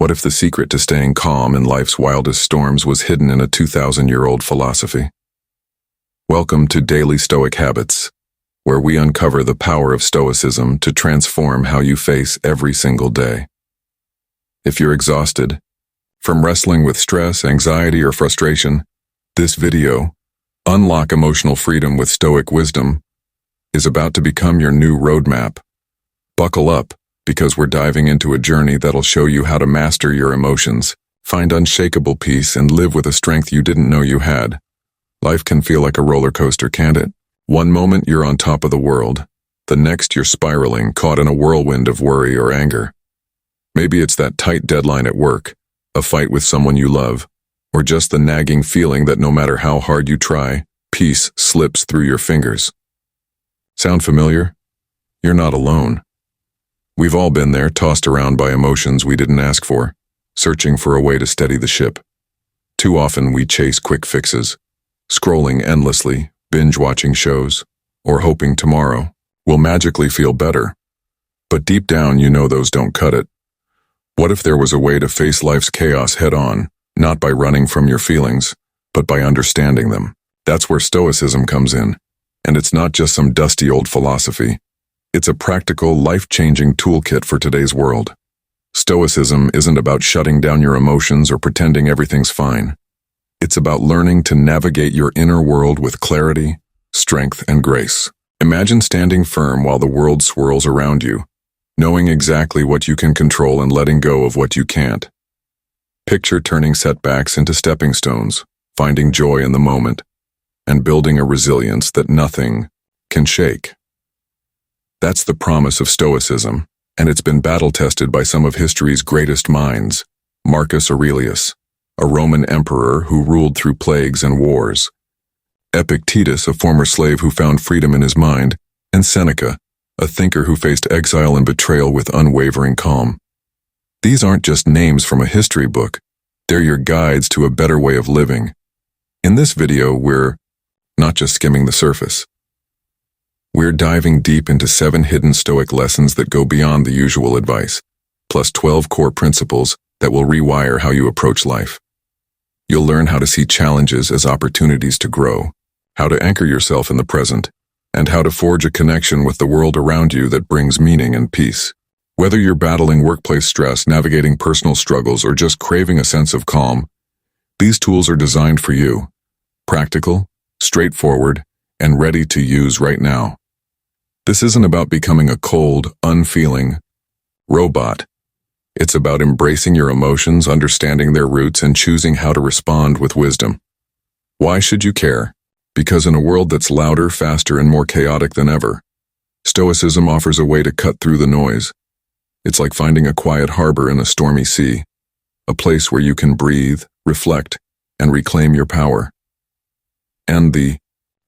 What if the secret to staying calm in life's wildest storms was hidden in a 2,000-year-old philosophy? Welcome to Daily Stoic Habits, where we uncover the power of Stoicism to transform how you face every single day. If you're exhausted, from wrestling with stress, anxiety, or frustration, this video, Unlock Emotional Freedom with Stoic Wisdom, is about to become your new roadmap. Buckle up, because we're diving into a journey that'll show you how to master your emotions, find unshakable peace, and live with a strength you didn't know you had. Life can feel like a roller coaster, can't it? One moment you're on top of the world, the next you're spiraling, caught in a whirlwind of worry or anger. Maybe it's that tight deadline at work, a fight with someone you love, or just the nagging feeling that no matter how hard you try, peace slips through your fingers. Sound familiar? You're not alone. We've all been there, tossed around by emotions we didn't ask for, searching for a way to steady the ship. Too often we chase quick fixes, scrolling endlessly, binge-watching shows, or hoping tomorrow will magically feel better. But deep down you know those don't cut it. What if there was a way to face life's chaos head-on, not by running from your feelings, but by understanding them? That's where Stoicism comes in, and it's not just some dusty old philosophy. It's a practical, life-changing toolkit for today's world. Stoicism isn't about shutting down your emotions or pretending everything's fine. It's about learning to navigate your inner world with clarity, strength, and grace. Imagine standing firm while the world swirls around you, knowing exactly what you can control and letting go of what you can't. Picture turning setbacks into stepping stones, finding joy in the moment, and building a resilience that nothing can shake. That's the promise of Stoicism, and it's been battle-tested by some of history's greatest minds. Marcus Aurelius, a Roman emperor who ruled through plagues and wars. Epictetus, a former slave who found freedom in his mind. And Seneca, a thinker who faced exile and betrayal with unwavering calm. These aren't just names from a history book. They're your guides to a better way of living. In this video, we're not just skimming the surface. We're diving deep into 7 hidden Stoic lessons that go beyond the usual advice, plus 12 core principles that will rewire how you approach life. You'll learn how to see challenges as opportunities to grow, how to anchor yourself in the present, and how to forge a connection with the world around you that brings meaning and peace. Whether you're battling workplace stress, navigating personal struggles, or just craving a sense of calm, these tools are designed for you. Practical, straightforward, and ready to use right now. This isn't about becoming a cold, unfeeling robot. It's about embracing your emotions, understanding their roots, and choosing how to respond with wisdom. Why should you care? Because in a world that's louder, faster, and more chaotic than ever, Stoicism offers a way to cut through the noise. It's like finding a quiet harbor in a stormy sea, a place where you can breathe, reflect, and reclaim your power. And the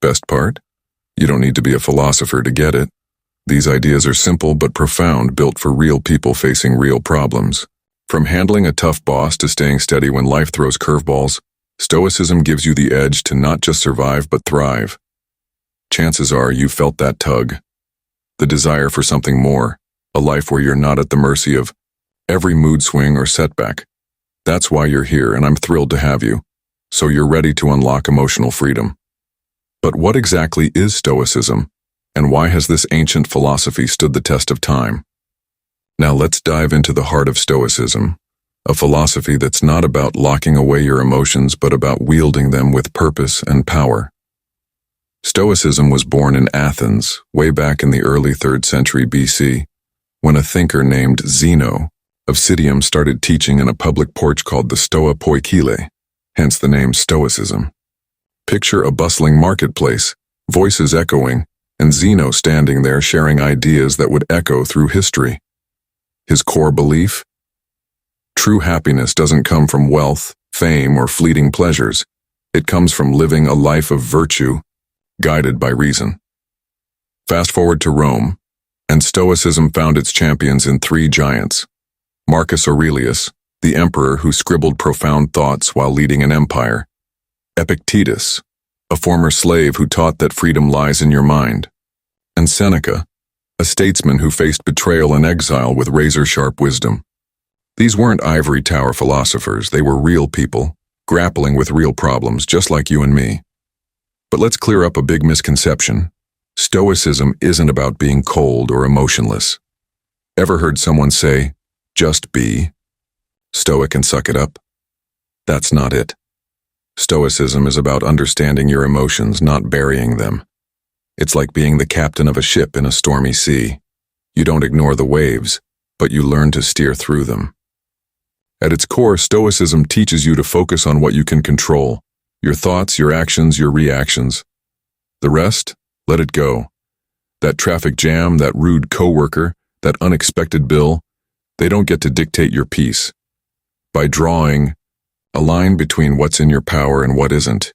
best part? You don't need to be a philosopher to get it. These ideas are simple but profound, built for real people facing real problems. From handling a tough boss to staying steady when life throws curveballs, Stoicism gives you the edge to not just survive but thrive. Chances are you felt that tug, the desire for something more, a life where you're not at the mercy of every mood swing or setback. That's why you're here, and I'm thrilled to have you. So you're ready to unlock emotional freedom. But what exactly is Stoicism, and why has this ancient philosophy stood the test of time? Now let's dive into the heart of Stoicism, a philosophy that's not about locking away your emotions but about wielding them with purpose and power. Stoicism was born in Athens, way back in the early 3rd century BC, when a thinker named Zeno of Citium started teaching in a public porch called the Stoa Poikile, hence the name Stoicism. Picture a bustling marketplace, voices echoing, and Zeno standing there sharing ideas that would echo through history. His core belief? True happiness doesn't come from wealth, fame, or fleeting pleasures. It comes from living a life of virtue, guided by reason. Fast forward to Rome, and Stoicism found its champions in 3 giants. Marcus Aurelius, the emperor who scribbled profound thoughts while leading an empire. Epictetus, a former slave who taught that freedom lies in your mind. And Seneca, a statesman who faced betrayal and exile with razor-sharp wisdom. These weren't ivory tower philosophers, they were real people, grappling with real problems just like you and me. But let's clear up a big misconception. Stoicism isn't about being cold or emotionless. Ever heard someone say, just be stoic and suck it up? That's not it. Stoicism is about understanding your emotions, not burying them. It's like being the captain of a ship in a stormy sea. You don't ignore the waves, but you learn to steer through them. At its core, Stoicism teaches you to focus on what you can control, your thoughts, your actions, your reactions. The rest, let it go. That traffic jam, that rude coworker, that unexpected bill, they don't get to dictate your peace. By drawing a line between what's in your power and what isn't,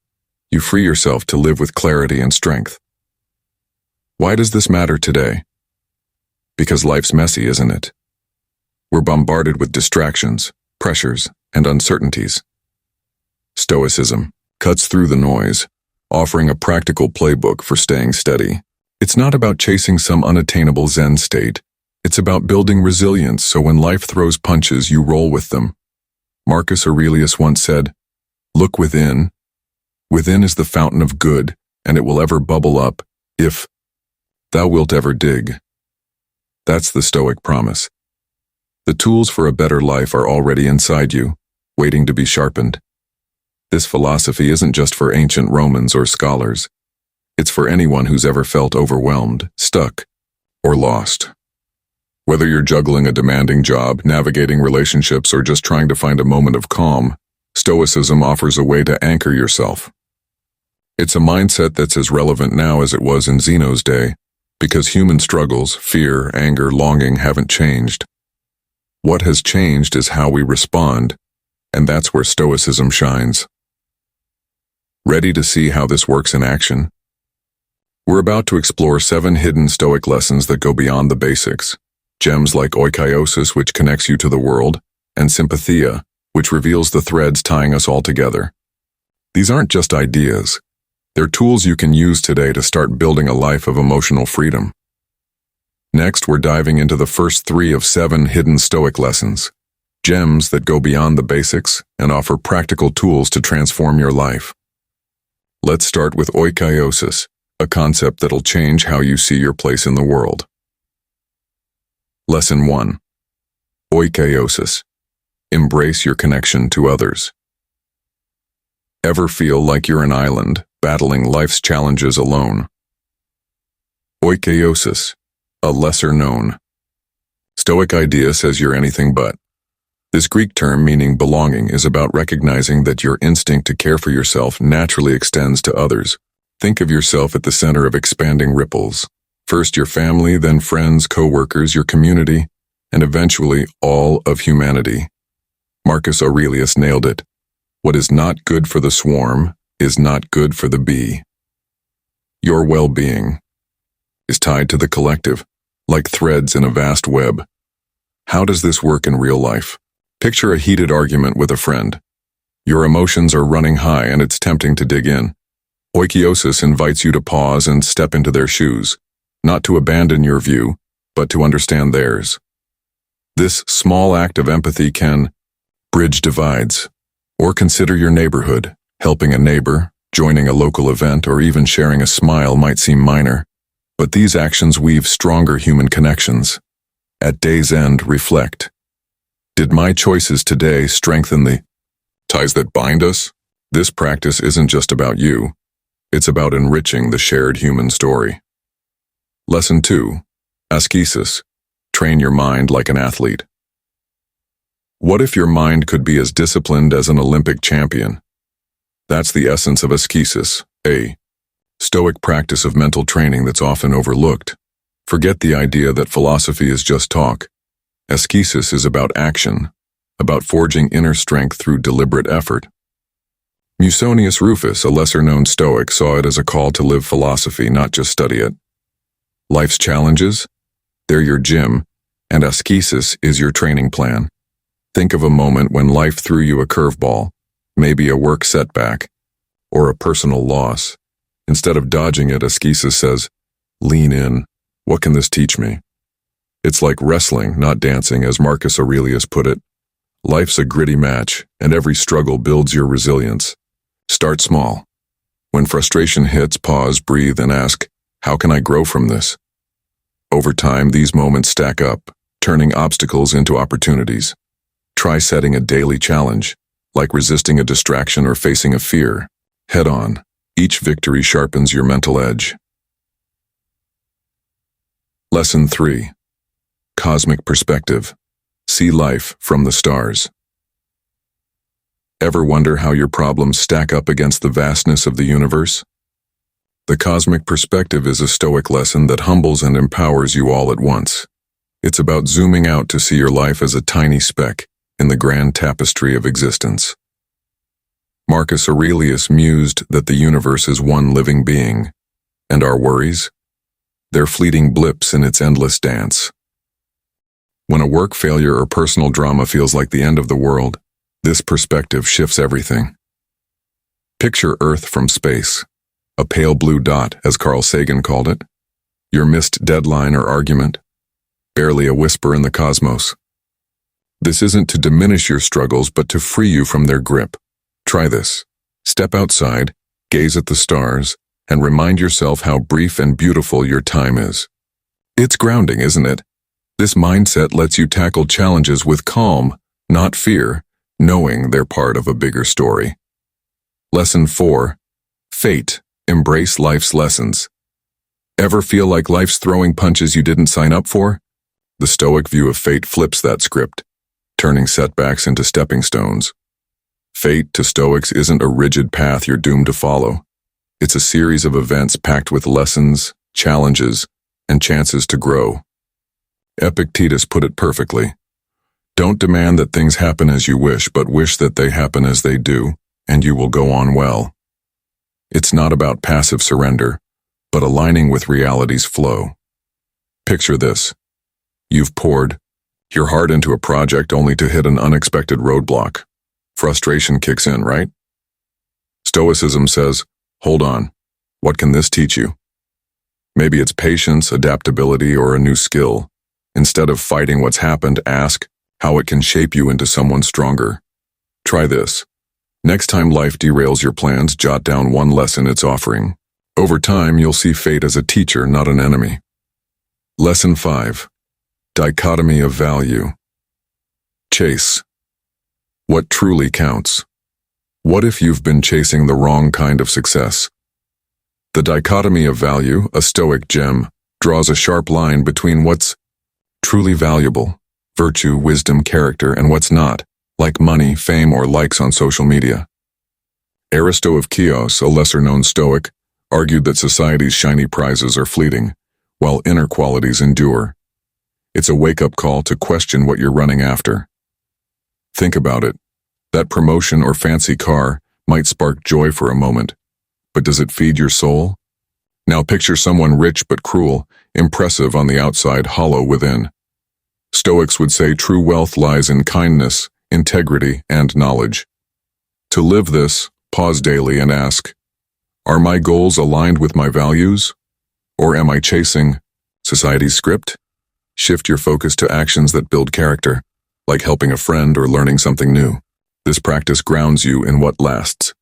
you free yourself to live with clarity and strength. Why does this matter today? Because life's messy, isn't it? We're bombarded with distractions, pressures, and uncertainties. Stoicism cuts through the noise, offering a practical playbook for staying steady. It's not about chasing some unattainable Zen state. It's about building resilience so when life throws punches, you roll with them. Marcus Aurelius once said, "Look within. Within is the fountain of good, and it will ever bubble up, if thou wilt ever dig." That's the Stoic promise. The tools for a better life are already inside you, waiting to be sharpened. This philosophy isn't just for ancient Romans or scholars. It's for anyone who's ever felt overwhelmed, stuck, or lost. Whether you're juggling a demanding job, navigating relationships, or just trying to find a moment of calm, Stoicism offers a way to anchor yourself. It's a mindset that's as relevant now as it was in Zeno's day, because human struggles, fear, anger, longing haven't changed. What has changed is how we respond, and that's where Stoicism shines. Ready to see how this works in action? We're about to explore 7 hidden Stoic lessons that go beyond the basics. Gems like oikoiosis, which connects you to the world, and sympathia, which reveals the threads tying us all together. These aren't just ideas. They're tools you can use today to start building a life of emotional freedom. Next, we're diving into the first 3 of 7 hidden Stoic lessons, gems that go beyond the basics and offer practical tools to transform your life. Let's start with oikoiosis, a concept that'll change how you see your place in the world. Lesson 1. Oikoiosis. Embrace your connection to others. Ever feel like you're an island, battling life's challenges alone? Oikoiosis, a lesser-known Stoic idea, says you're anything but. This Greek term meaning belonging is about recognizing that your instinct to care for yourself naturally extends to others. Think of yourself at the center of expanding ripples. First your family, then friends, co-workers, your community, and eventually all of humanity. Marcus Aurelius nailed it. What is not good for the swarm is not good for the bee. Your well-being is tied to the collective, like threads in a vast web. How does this work in real life? Picture a heated argument with a friend. Your emotions are running high and it's tempting to dig in. Oikoiosis invites you to pause and step into their shoes, not to abandon your view, but to understand theirs. This small act of empathy can bridge divides. Or consider your neighborhood. Helping a neighbor, joining a local event, or even sharing a smile might seem minor, but these actions weave stronger human connections. At day's end, reflect. Did my choices today strengthen the ties that bind us? This practice isn't just about you. It's about enriching the shared human story. Lesson 2. Ascesis. Train your mind like an athlete. What if your mind could be as disciplined as an Olympic champion? That's the essence of ascesis, a Stoic practice of mental training that's often overlooked. Forget the idea that philosophy is just talk. Ascesis is about action, about forging inner strength through deliberate effort. Musonius Rufus, a lesser-known Stoic, saw it as a call to live philosophy, not just study it. Life's challenges? They're your gym, and ascesis is your training plan. Think of a moment when life threw you a curveball, maybe a work setback, or a personal loss. Instead of dodging it, ascesis says, lean in. What can this teach me? It's like wrestling, not dancing, as Marcus Aurelius put it. Life's a gritty match, and every struggle builds your resilience. Start small. When frustration hits, pause, breathe, and ask, how can I grow from this? Over time, these moments stack up, turning obstacles into opportunities. Try setting a daily challenge, like resisting a distraction or facing a fear, head on. Each victory sharpens your mental edge. Lesson 3. Cosmic perspective. See life from the stars. Ever wonder how your problems stack up against the vastness of the universe? The cosmic perspective is a Stoic lesson that humbles and empowers you all at once. It's about zooming out to see your life as a tiny speck in the grand tapestry of existence. Marcus Aurelius mused that the universe is one living being, and our worries? They're fleeting blips in its endless dance. When a work failure or personal drama feels like the end of the world, this perspective shifts everything. Picture Earth from space, a pale blue dot, as Carl Sagan called it, your missed deadline or argument, barely a whisper in the cosmos. This isn't to diminish your struggles, but to free you from their grip. Try this. Step outside, gaze at the stars, and remind yourself how brief and beautiful your time is. It's grounding, isn't it? This mindset lets you tackle challenges with calm, not fear, knowing they're part of a bigger story. Lesson 4. Fate. Embrace life's lessons. Ever feel like life's throwing punches you didn't sign up for? The Stoic view of fate flips that script, turning setbacks into stepping stones. Fate, to Stoics, isn't a rigid path you're doomed to follow. It's a series of events packed with lessons, challenges, and chances to grow. Epictetus put it perfectly. Don't demand that things happen as you wish, but wish that they happen as they do, and you will go on well. It's not about passive surrender, but aligning with reality's flow. Picture this. You've poured your heart into a project only to hit an unexpected roadblock. Frustration kicks in, right? Stoicism says, hold on, what can this teach you? Maybe it's patience, adaptability, or a new skill. Instead of fighting what's happened, ask how it can shape you into someone stronger. Try this. Next time life derails your plans, jot down one lesson it's offering. Over time, you'll see fate as a teacher, not an enemy. Lesson 5. Dichotomy of value. Chase. What truly counts? What if you've been chasing the wrong kind of success? The dichotomy of value, a Stoic gem, draws a sharp line between what's truly valuable, virtue, wisdom, character, and what's not, like money, fame, or likes on social media. Aristo of Chios, a lesser-known Stoic, argued that society's shiny prizes are fleeting, while inner qualities endure. It's a wake-up call to question what you're running after. Think about it. That promotion or fancy car might spark joy for a moment, but does it feed your soul? Now picture someone rich but cruel, impressive on the outside, hollow within. Stoics would say true wealth lies in kindness, integrity, and knowledge. To live this, pause daily and ask, are my goals aligned with my values? Or am I chasing society's script? Shift your focus to actions that build character, like helping a friend or learning something new. This practice grounds you in what lasts.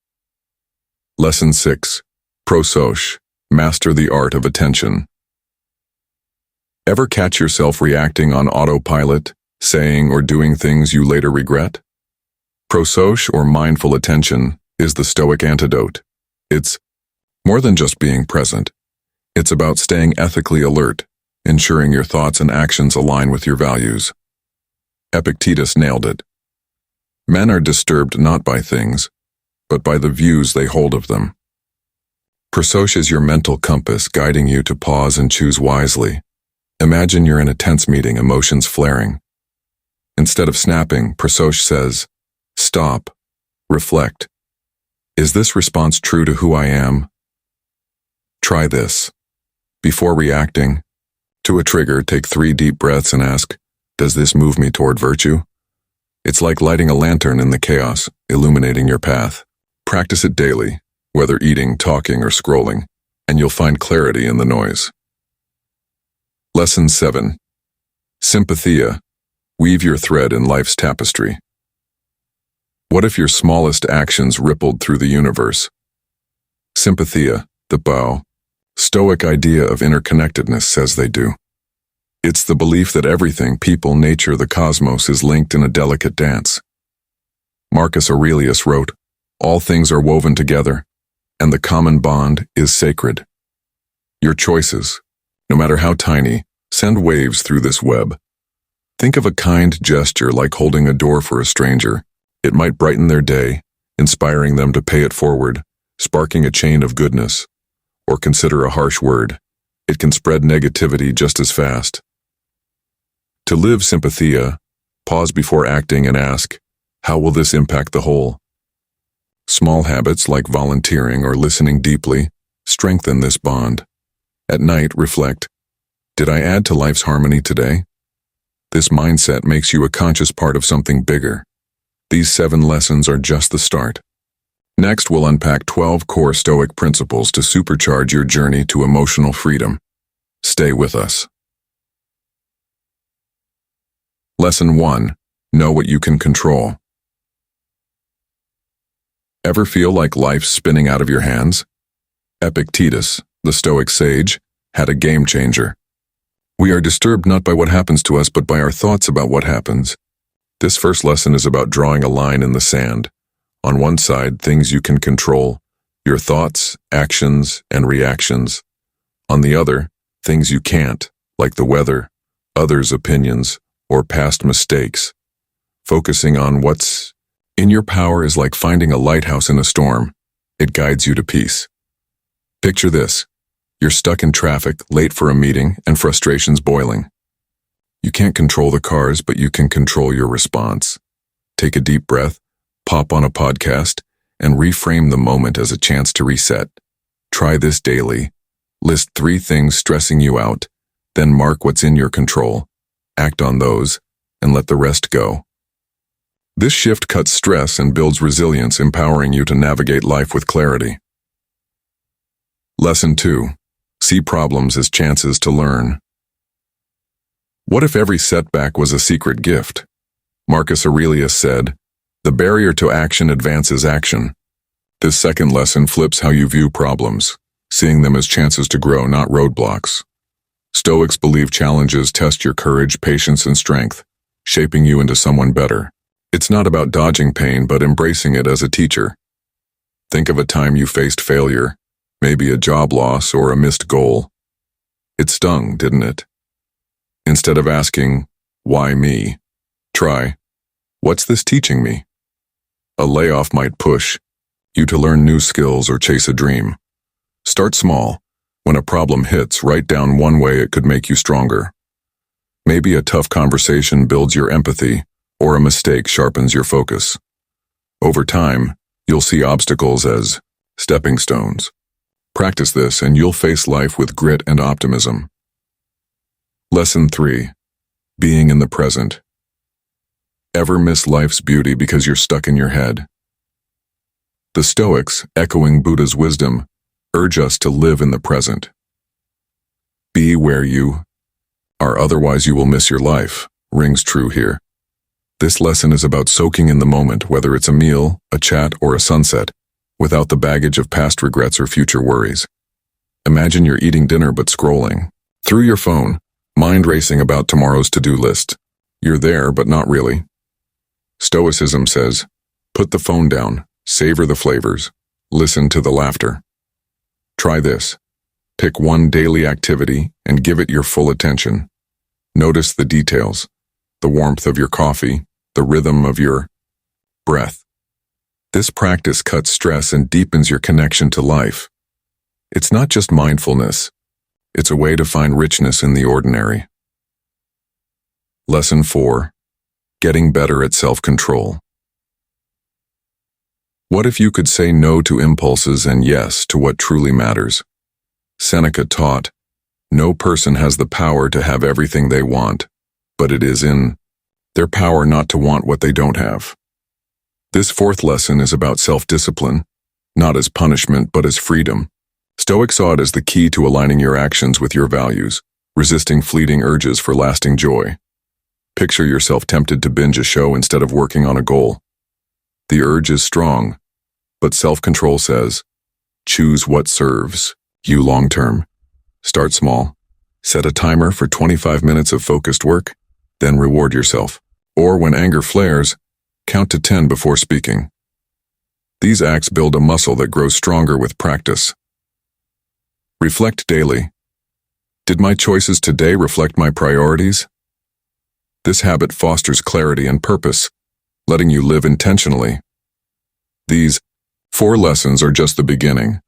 Lesson 6. Prosouche. Master the art of attention. Ever catch yourself reacting on autopilot, saying or doing things you later regret? Prosouche, or mindful attention, is the Stoic antidote. It's more than just being present. It's about staying ethically alert, ensuring your thoughts and actions align with your values. Epictetus nailed it. Men are disturbed not by things, but by the views they hold of them. Prosouche is your mental compass, guiding you to pause and choose wisely. Imagine you're in a tense meeting, emotions flaring. Instead of snapping, Prosouche says, stop, reflect. Is this response true to who I am? Try this. Before reacting to a trigger, take 3 deep breaths and ask, does this move me toward virtue? It's like lighting a lantern in the chaos, illuminating your path. Practice it daily, whether eating, talking, or scrolling, and you'll find clarity in the noise. Lesson 7. Sympathia. Weave your thread in life's tapestry. What if your smallest actions rippled through the universe? Sympathia, the Tao, Stoic idea of interconnectedness, says they do. It's the belief that everything, people, nature, the cosmos, is linked in a delicate dance. Marcus Aurelius wrote, "All things are woven together, and the common bond is sacred." Your choices, no matter how tiny, send waves through this web. Think of a kind gesture like holding a door for a stranger. It might brighten their day, inspiring them to pay it forward, sparking a chain of goodness. Or consider a harsh word. It can spread negativity just as fast. To live sympathia, pause before acting and ask, how will this impact the whole? Small habits like volunteering or listening deeply strengthen this bond. At night, reflect, did I add to life's harmony today? This mindset makes you a conscious part of something bigger. These 7 lessons are just the start. Next, we'll unpack 12 core Stoic principles to supercharge your journey to emotional freedom. Stay with us. Lesson 1. Know what you can control. Ever feel like life's spinning out of your hands? Epictetus, the Stoic sage, had a game changer. We are disturbed not by what happens to us, but by our thoughts about what happens. This first lesson is about drawing a line in the sand. On one side, things you can control, your thoughts, actions, and reactions. On the other, things you can't, like the weather, others' opinions, or past mistakes. Focusing on what's in your power is like finding a lighthouse in a storm. It guides you to peace. Picture this. You're stuck in traffic, late for a meeting, and frustration's boiling. You can't control the cars, but you can control your response. Take a deep breath, pop on a podcast, and reframe the moment as a chance to reset. Try this daily. List 3 things stressing you out, then mark what's in your control. Act on those, and let the rest go. This shift cuts stress and builds resilience, empowering you to navigate life with clarity. Lesson 2. See problems as chances to learn. What if every setback was a secret gift? Marcus Aurelius said, "The barrier to action advances action." This second lesson flips how you view problems, seeing them as chances to grow, not roadblocks. Stoics believe challenges test your courage, patience, and strength, shaping you into someone better. It's not about dodging pain, but embracing it as a teacher. Think of a time you faced failure, maybe a job loss or a missed goal. It stung, didn't it? Instead of asking, "Why me?" try, "What's this teaching me?" A layoff might push you to learn new skills or chase a dream. Start small. When a problem hits, write down one way it could make you stronger. Maybe a tough conversation builds your empathy, or a mistake sharpens your focus. Over time, you'll see obstacles as stepping stones. Practice this and you'll face life with grit and optimism. Lesson 3. Being in the present. Ever miss life's beauty because you're stuck in your head? The Stoics, echoing Buddha's wisdom, urge us to live in the present. Be where you are, otherwise you will miss your life, rings true here. This lesson is about soaking in the moment, whether it's a meal, a chat, or a sunset, without the baggage of past regrets or future worries. Imagine you're eating dinner but scrolling through your phone, mind racing about tomorrow's to-do list. You're there, but not really. Stoicism says, put the phone down, savor the flavors, listen to the laughter. Try this. Pick one daily activity and give it your full attention. Notice the details, the warmth of your coffee, the rhythm of your breath. This practice cuts stress and deepens your connection to life. It's not just mindfulness. It's a way to find richness in the ordinary. Lesson 4. Getting better at self-control. What if you could say no to impulses and yes to what truly matters? Seneca taught, no person has the power to have everything they want, but it is in their power not to want what they don't have. This fourth lesson is about self-discipline, not as punishment but as freedom. Stoics saw it as the key to aligning your actions with your values, resisting fleeting urges for lasting joy. Picture yourself tempted to binge a show instead of working on a goal. The urge is strong, but self-control says, choose what serves you long-term. Start small. Set a timer for 25 minutes of focused work, then reward yourself. Or when anger flares, count to 10 before speaking. These acts build a muscle that grows stronger with practice. Reflect daily. Did my choices today reflect my priorities? This habit fosters clarity and purpose, letting you live intentionally. These 4 lessons are just the beginning.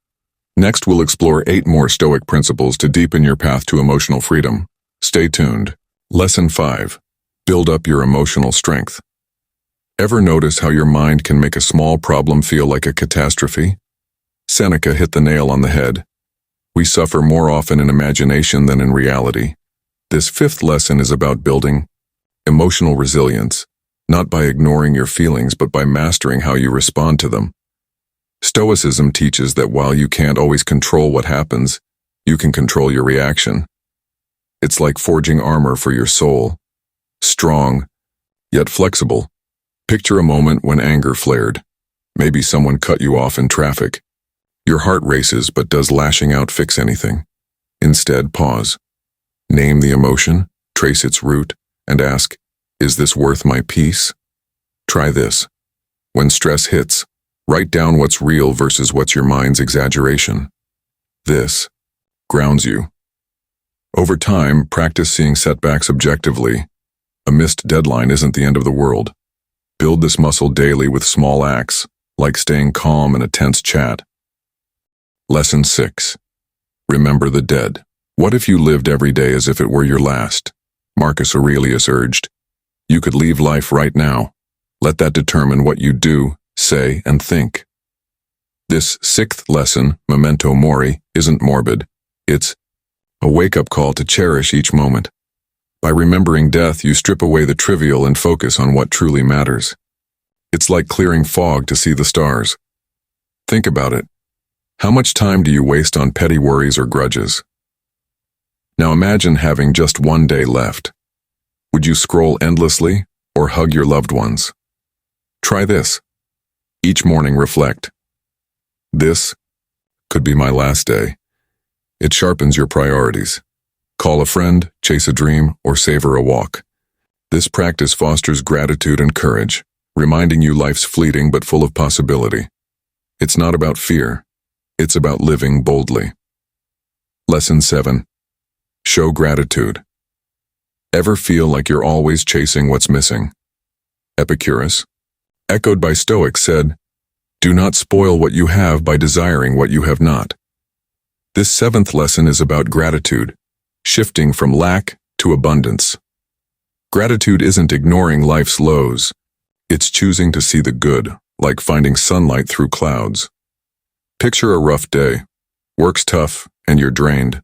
Next, we'll explore 8 more Stoic principles to deepen your path to emotional freedom. Stay tuned. Lesson 5. Build up your emotional strength. Ever notice how your mind can make a small problem feel like a catastrophe? Seneca hit the nail on the head. We suffer more often in imagination than in reality. This 5th lesson is about building emotional resilience, not by ignoring your feelings but by mastering how you respond to them. Stoicism teaches that while you can't always control what happens, you can control your reaction. It's like forging armor for your soul. Strong, yet flexible. Picture a moment when anger flared. Maybe someone cut you off in traffic. Your heart races, but does lashing out fix anything? Instead, pause. Name the emotion, trace its root, and ask, is this worth my peace? Try this. When stress hits, write down what's real versus what's your mind's exaggeration. This grounds you. Over time, practice seeing setbacks objectively. A missed deadline isn't the end of the world. Build this muscle daily with small acts, like staying calm in a tense chat. Lesson 6. Remember the dead. What if you lived every day as if it were your last? Marcus Aurelius urged. You could leave life right now. Let that determine what you do, say, and think. This 6th lesson, memento mori, isn't morbid. It's a wake-up call to cherish each moment. By remembering death, you strip away the trivial and focus on what truly matters. It's like clearing fog to see the stars. Think about it. How much time do you waste on petty worries or grudges? Now imagine having just one day left. Would you scroll endlessly or hug your loved ones? Try this. Each morning reflect. This could be my last day. It sharpens your priorities. Call a friend, chase a dream, or savor a walk. This practice fosters gratitude and courage, reminding you life's fleeting but full of possibility. It's not about fear. It's about living boldly. Lesson 7. Show gratitude. Ever feel like you're always chasing what's missing? Epictetus, echoed by Stoics, said, do not spoil what you have by desiring what you have not. This 7th lesson is about gratitude, shifting from lack to abundance. Gratitude isn't ignoring life's lows. It's choosing to see the good, like finding sunlight through clouds. Picture a rough day. Work's tough, and you're drained.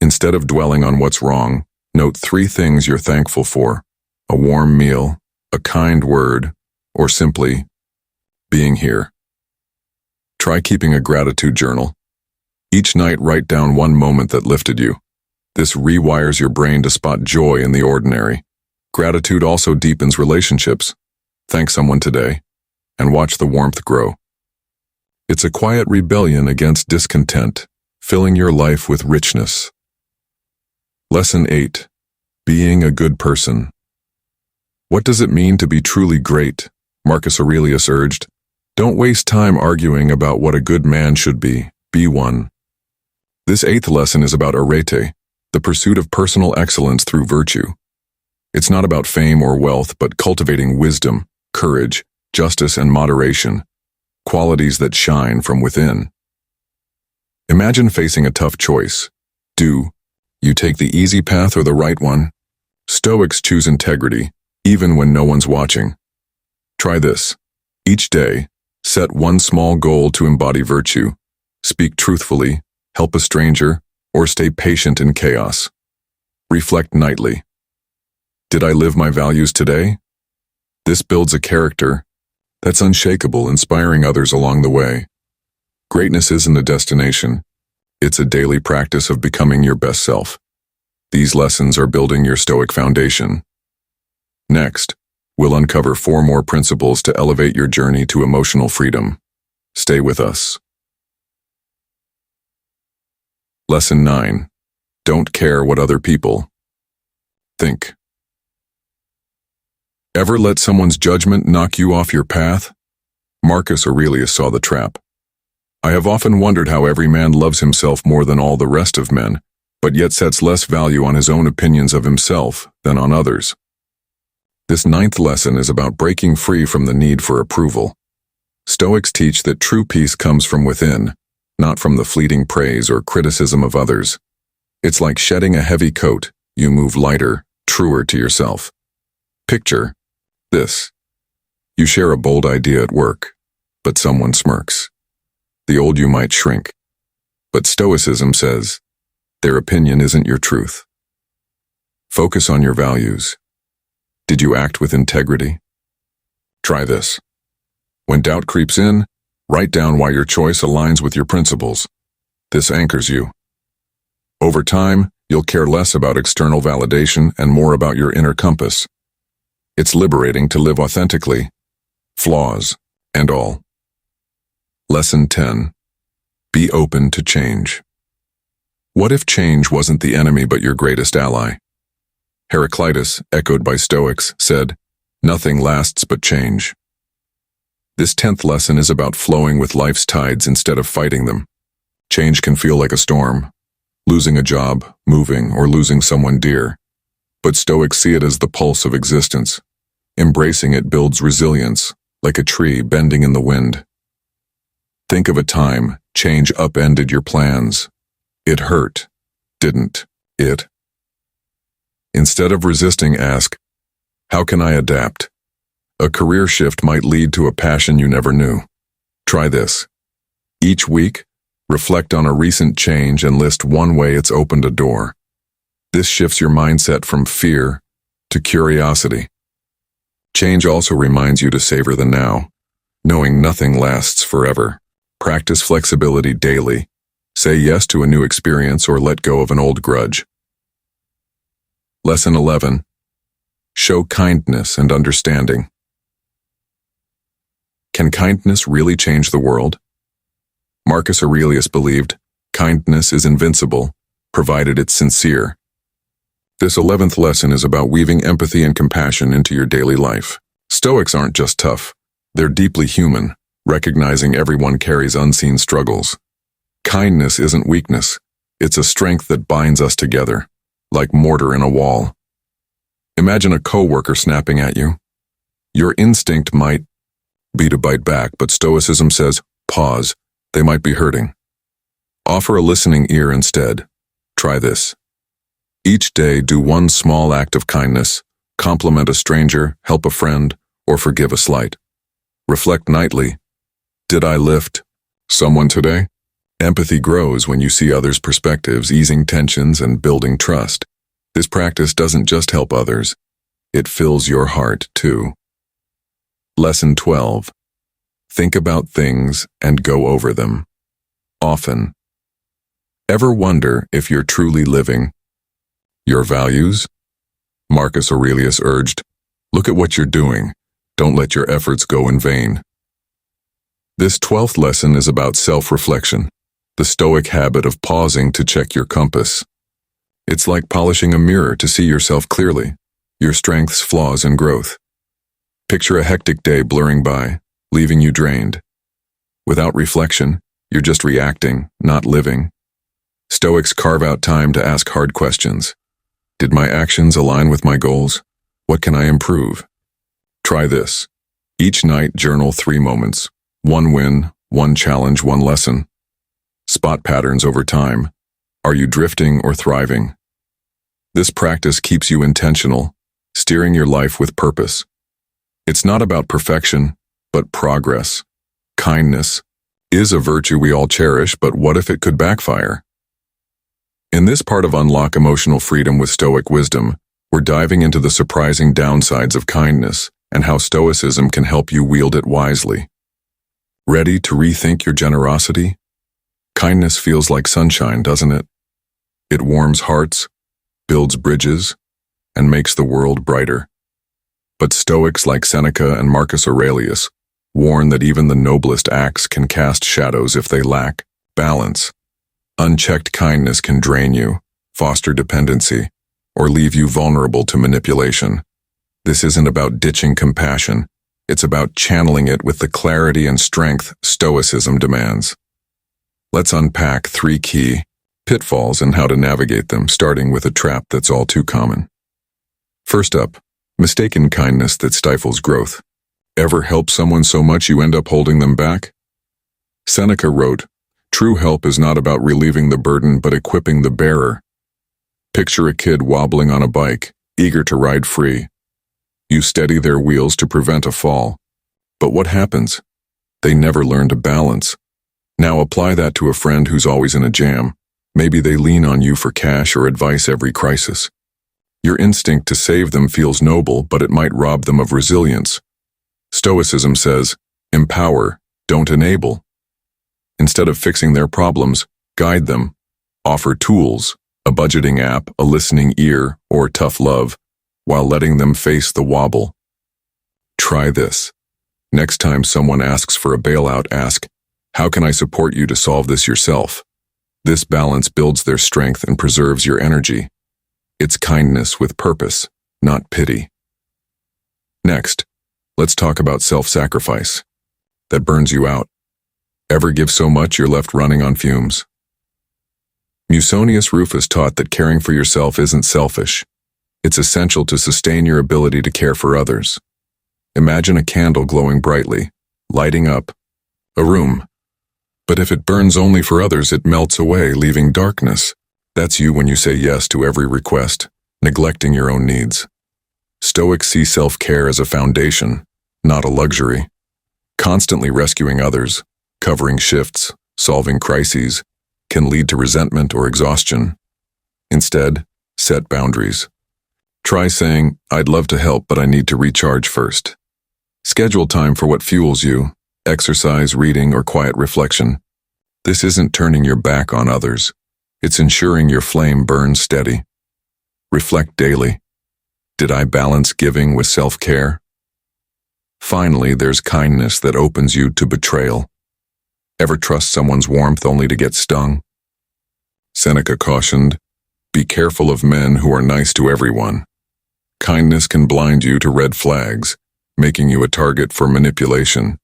Instead of dwelling on what's wrong, note 3 things you're thankful for: a warm meal, a kind word, or simply being here. Try keeping a gratitude journal. Each night, write down one moment that lifted you. This rewires your brain to spot joy in the ordinary. Gratitude also deepens relationships. Thank someone today, and watch the warmth grow. It's a quiet rebellion against discontent, filling your life with richness. Lesson 8. Being a good person. What does it mean to be truly great? Marcus Aurelius urged, don't waste time arguing about what a good man should be one. This 8th lesson is about arete, the pursuit of personal excellence through virtue. It's not about fame or wealth, but cultivating wisdom, courage, justice, and moderation, qualities that shine from within. Imagine facing a tough choice. Do you take the easy path or the right one? Stoics choose integrity, even when no one's watching. Try this. Each day, set one small goal to embody virtue. Speak truthfully, help a stranger, or stay patient in chaos. Reflect nightly. Did I live my values today? This builds a character that's unshakable, inspiring others along the way. Greatness isn't a destination. It's a daily practice of becoming your best self. These lessons are building your Stoic foundation. Next, we'll uncover 4 more principles to elevate your journey to emotional freedom. Stay with us. Lesson 9. Don't care what other people think. Ever let someone's judgment knock you off your path? Marcus Aurelius saw the trap. I have often wondered how every man loves himself more than all the rest of men, but yet sets less value on his own opinions of himself than on others. This 9th lesson is about breaking free from the need for approval. Stoics teach that true peace comes from within, not from the fleeting praise or criticism of others. It's like shedding a heavy coat, you move lighter, truer to yourself. Picture this. You share a bold idea at work, but someone smirks. The old you might shrink. But Stoicism says, their opinion isn't your truth. Focus on your values. Did you act with integrity? Try this. When doubt creeps in, write down why your choice aligns with your principles. This anchors you. Over time, you'll care less about external validation and more about your inner compass. It's liberating to live authentically, flaws and all. Lesson 10. Be open to change. What if change wasn't the enemy but your greatest ally? Heraclitus, echoed by Stoics, said, "Nothing lasts but change." This 10th lesson is about flowing with life's tides instead of fighting them. Change can feel like a storm, losing a job, moving, or losing someone dear. But Stoics see it as the pulse of existence. Embracing it builds resilience, like a tree bending in the wind. Think of a time change upended your plans. It hurt, didn't it? Instead of resisting, ask, how can I adapt? A career shift might lead to a passion you never knew. Try this. Each week, reflect on a recent change and list one way it's opened a door. This shifts your mindset from fear to curiosity. Change also reminds you to savor the now, knowing nothing lasts forever. Practice flexibility daily. Say yes to a new experience or let go of an old grudge. Lesson 11. Show kindness and understanding. Can kindness really change the world? Marcus Aurelius believed kindness is invincible, provided it's sincere. This 11th lesson is about weaving empathy and compassion into your daily life. Stoics aren't just tough, they're deeply human, recognizing everyone carries unseen struggles. Kindness isn't weakness, it's a strength that binds us together, like mortar in a wall. Imagine a coworker snapping at you. Your instinct might be to bite back, but Stoicism says, pause, they might be hurting. Offer a listening ear instead. Try this. Each day, do one small act of kindness, compliment a stranger, help a friend, or forgive a slight. Reflect nightly. Did I lift someone today? Empathy grows when you see others' perspectives, easing tensions and building trust. This practice doesn't just help others, it fills your heart too. Lesson 12. Think about things and go over them. Often. Ever wonder if you're truly living your values? Marcus Aurelius urged, look at what you're doing. Don't let your efforts go in vain. This 12th lesson is about self-reflection, the Stoic habit of pausing to check your compass. It's like polishing a mirror to see yourself clearly, your strengths, flaws, and growth. Picture a hectic day blurring by, leaving you drained. Without reflection, you're just reacting, not living. Stoics carve out time to ask hard questions. Did my actions align with my goals? What can I improve? Try this. Each night, journal 3 moments. 1 win, 1 challenge, 1 lesson. Spot patterns over time. Are you drifting or thriving? This practice keeps you intentional, steering your life with purpose. It's not about perfection, but progress. Kindness is a virtue we all cherish, but what if it could backfire? In this part of Unlock Emotional Freedom with Stoic Wisdom, we're diving into the surprising downsides of kindness and how Stoicism can help you wield it wisely. Ready to rethink your generosity? Kindness feels like sunshine, doesn't it? It warms hearts, builds bridges, and makes the world brighter. But Stoics like Seneca and Marcus Aurelius warn that even the noblest acts can cast shadows if they lack balance. Unchecked kindness can drain you, foster dependency, or leave you vulnerable to manipulation. This isn't about ditching compassion. It's about channeling it with the clarity and strength Stoicism demands. Let's unpack 3 key pitfalls and how to navigate them, starting with a trap that's all too common. First up, mistaken kindness that stifles growth. Ever help someone so much you end up holding them back? Seneca wrote, "True help is not about relieving the burden but equipping the bearer." Picture a kid wobbling on a bike, eager to ride free. You steady their wheels to prevent a fall. But what happens? They never learn to balance. Now apply that to a friend who's always in a jam. Maybe they lean on you for cash or advice every crisis. Your instinct to save them feels noble, but it might rob them of resilience. Stoicism says, empower, don't enable. Instead of fixing their problems, guide them. Offer tools, a budgeting app, a listening ear, or tough love, while letting them face the wobble. Try this. Next time someone asks for a bailout, ask, "How can I support you to solve this yourself?" This balance builds their strength and preserves your energy. It's kindness with purpose, not pity. Next, let's talk about self-sacrifice. That burns you out. Ever give so much you're left running on fumes? Musonius Rufus taught that caring for yourself isn't selfish. It's essential to sustain your ability to care for others. Imagine a candle glowing brightly, lighting up a room. But if it burns only for others, it melts away, leaving darkness. That's you when you say yes to every request, neglecting your own needs. Stoics see self-care as a foundation, not a luxury. Constantly rescuing others, covering shifts, solving crises, can lead to resentment or exhaustion. Instead, set boundaries. Try saying, "I'd love to help, but I need to recharge first." Schedule time for what fuels you, exercise, reading, or quiet reflection. This isn't turning your back on others. It's ensuring your flame burns steady. Reflect daily. Did I balance giving with self-care? Finally, there's kindness that opens you to betrayal. Ever trust someone's warmth only to get stung? Seneca cautioned, "Be careful of men who are nice to everyone." Kindness can blind you to red flags, making you a target for manipulation.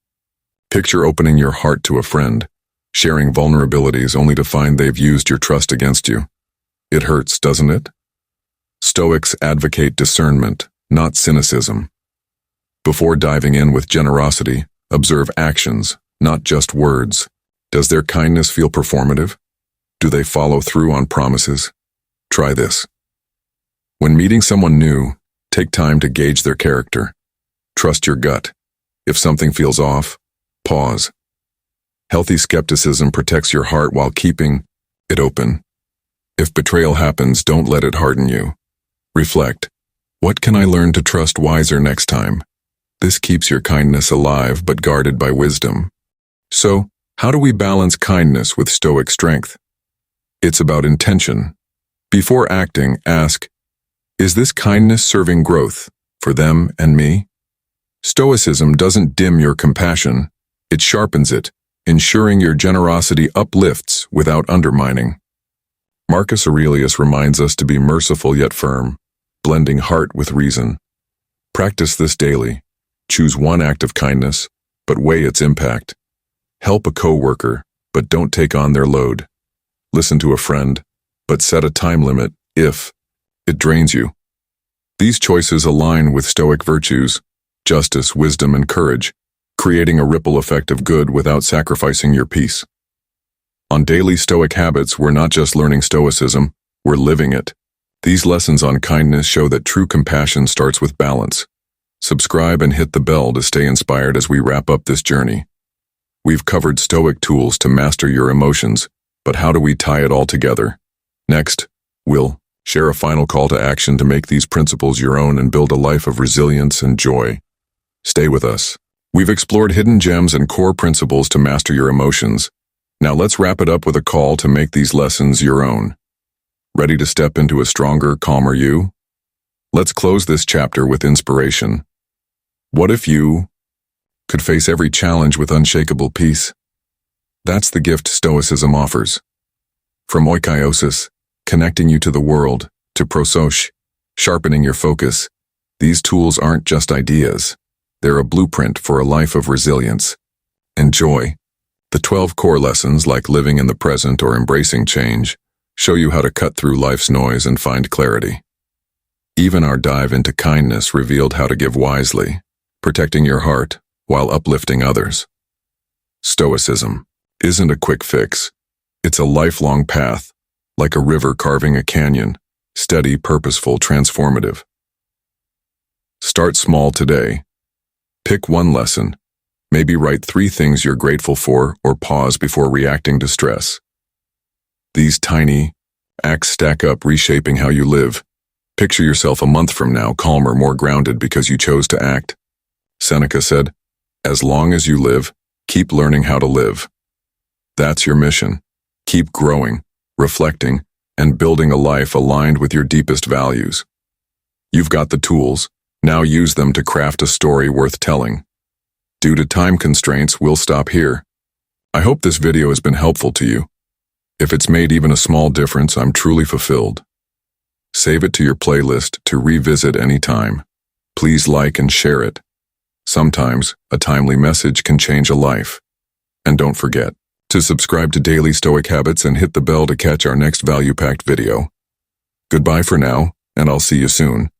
Picture opening your heart to a friend, sharing vulnerabilities only to find they've used your trust against you. It hurts, doesn't it? Stoics advocate discernment, not cynicism. Before diving in with generosity, observe actions, not just words. Does their kindness feel performative? Do they follow through on promises? Try this. When meeting someone new, take time to gauge their character. Trust your gut. If something feels off, pause. Healthy skepticism protects your heart while keeping it open. If betrayal happens, don't let it harden you. Reflect. What can I learn to trust wiser next time? This keeps your kindness alive but guarded by wisdom. So, how do we balance kindness with Stoic strength? It's about intention. Before acting, ask, is this kindness serving growth for them and me? Stoicism doesn't dim your compassion, it sharpens it, ensuring your generosity uplifts without undermining. Marcus Aurelius reminds us to be merciful yet firm, blending heart with reason. Practice this daily. Choose one act of kindness, but weigh its impact. Help a coworker, but don't take on their load. Listen to a friend, but set a time limit if it drains you. These choices align with Stoic virtues, justice, wisdom, and courage, creating a ripple effect of good without sacrificing your peace. On Daily Stoic Habits, we're not just learning Stoicism, we're living it. These lessons on kindness show that true compassion starts with balance. Subscribe and hit the bell to stay inspired as we wrap up this journey. We've covered Stoic tools to master your emotions, but how do we tie it all together? Next, we'll share a final call to action to make these principles your own and build a life of resilience and joy. Stay with us. We've explored hidden gems and core principles to master your emotions. Now let's wrap it up with a call to make these lessons your own. Ready to step into a stronger, calmer you? Let's close this chapter with inspiration. What if you could face every challenge with unshakable peace? That's the gift Stoicism offers. From oikiosis, connecting you to the world, to prosoche, sharpening your focus, these tools aren't just ideas. They're a blueprint for a life of resilience and joy. The 12 core lessons, like living in the present or embracing change, show you how to cut through life's noise and find clarity. Even our dive into kindness revealed how to give wisely, protecting your heart while uplifting others. Stoicism isn't a quick fix. It's a lifelong path, like a river carving a canyon, steady, purposeful, transformative. Start small today. Pick one lesson. Maybe write 3 things you're grateful for, or pause before reacting to stress. These tiny acts stack up, reshaping how you live. Picture yourself a month from now, calmer, more grounded because you chose to act. Seneca said, "As long as you live, keep learning how to live." That's your mission. Keep growing, reflecting, and building a life aligned with your deepest values. You've got the tools. Now use them to craft a story worth telling. Due to time constraints, we'll stop here. I hope this video has been helpful to you. If it's made even a small difference, I'm truly fulfilled. Save it to your playlist to revisit anytime. Please like and share it. Sometimes, a timely message can change a life. And don't forget to subscribe to Daily Stoic Habits and hit the bell to catch our next value-packed video. Goodbye for now, and I'll see you soon.